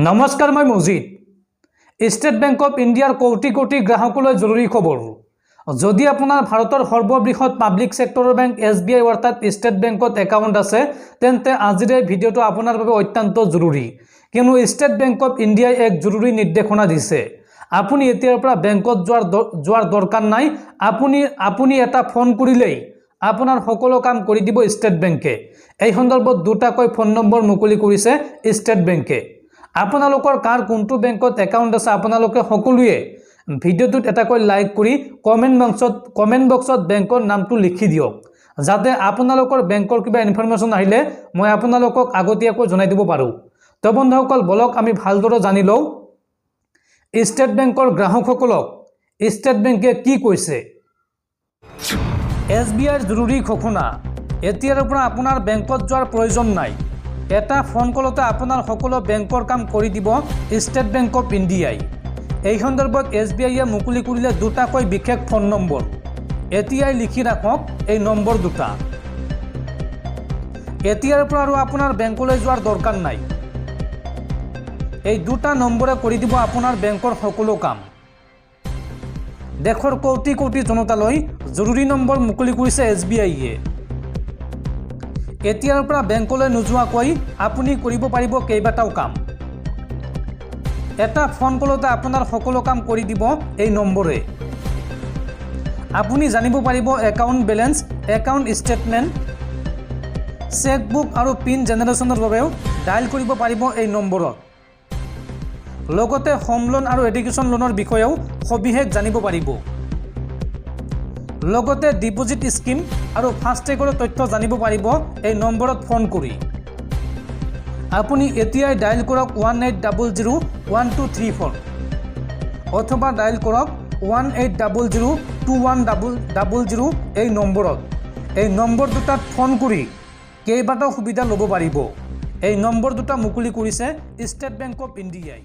নমস্কাৰ, মই Majid. State bank of ইণ্ডিয়াৰ কোটি কোটি গ্ৰাহকলৈ জৰুৰী খবৰ। যদি আপোনাৰ ভাৰতৰ সৰ্ববৃহৎ পাব্লিক সেক্টৰৰ বেংক SBI অৰ্থাৎ ষ্টেট বেংকত একাউণ্ট আছে, তেন্তে আজিৰ এই ভিডিঅ'টো আপোনাৰ বাবে অত্যন্ত জৰুৰী, কিয়নো ষ্টেট বেংক অফ ইণ্ডিয়াই এক জৰুৰী নিৰ্দেশনা দিছে। আপুনি এতিয়াৰ পৰা বেংকত যোৱাৰ দৰকাৰ নাই। আপুনি এটা ফোন কৰিলেই আপোনাৰ সকলো কাম কৰি দিব ষ্টেট বেংকে। এই সন্দৰ্ভত দুটাকৈ ফোন নম্বৰ মুকলি কৰিছে ষ্টেট বেংকে। আপোনালোকৰ কাৰ কোনটো বেংকত একাউণ্ট আছে আপোনালোকে সকলোৱে ভিডিঅ'টোত এটাকৈ লাইক কৰি কমেণ্ট বক্সত বেংকৰ নামটো লিখি দিয়ক, যাতে আপোনালোকৰ বেংকৰ কিবা ইনফৰমেশ্যন আহিলে মই আপোনালোকক আগতীয়াকৈ জনাই দিব পাৰোঁ। তো বন্ধুসকল, বলক আমি ভালদৰে জানি লওঁ ষ্টেট বেংকৰ গ্ৰাহকসকলক ষ্টেট বেংকে কি কৈছে। SBIৰ জৰুৰী ঘোষণা। এতিয়াৰ পৰা আপোনাৰ বেংকত যোৱাৰ প্ৰয়োজন নাই। এটা ফোন কলতে আপোনাৰ সকলো বেংকৰ কাম কৰি দিব ষ্টেট বেংক অফ ইণ্ডিয়াই। এই সন্দৰ্ভত SBIয়ে মুকলি কৰিলে দুটাকৈ বিশেষ ফোন নম্বৰ। এতিয়াই লিখি ৰাখক এই নম্বৰ দুটা। এতিয়াৰ পৰা আৰু আপোনাৰ বেংকলৈ যোৱাৰ দৰকাৰ নাই। এই দুটা নম্বৰে কৰি দিব আপোনাৰ বেংকৰ সকলো কাম। দেশৰ কোটি কোটি জনতালৈ জৰুৰী নম্বৰ মুকলি কৰিছে SBIয়ে। এতিয়াৰ পৰা বেংকলৈ নোযোৱাকৈ আপুনি কৰিব পাৰিব কেইবাটাও কাম। এটা ফোন কলতে আপোনাৰ সকলো কাম কৰি দিব এই নম্বৰে। আপুনি জানিব পাৰিব account balance, account statement, chequebook আৰু পিন জেনেৰেশ্যনৰ বাবেও ডায়েল কৰিব পাৰিব এই নম্বৰত। লগতে হোম লোন আৰু এডুকেশ্যন লোনৰ বিষয়েও সবিশেষ জানিব পাৰিব। লগতে ডিপজিট স্কিম আৰু ফাষ্টেগৰ তথ্য জানিব পাৰিব এই নম্বৰত ফোন কৰি। আপুনি এতিয়াই ডায়েল কৰক 18001234 অথবা ডায়েল কৰক 18002100 এই নম্বৰত। এই নম্বৰ দুটাত ফোন কৰি কেইবাটাও সুবিধা ল'ব পাৰিব। এই নম্বৰ দুটা মুকলি কৰিছে ষ্টেট বেংক অফ ইণ্ডিয়াই।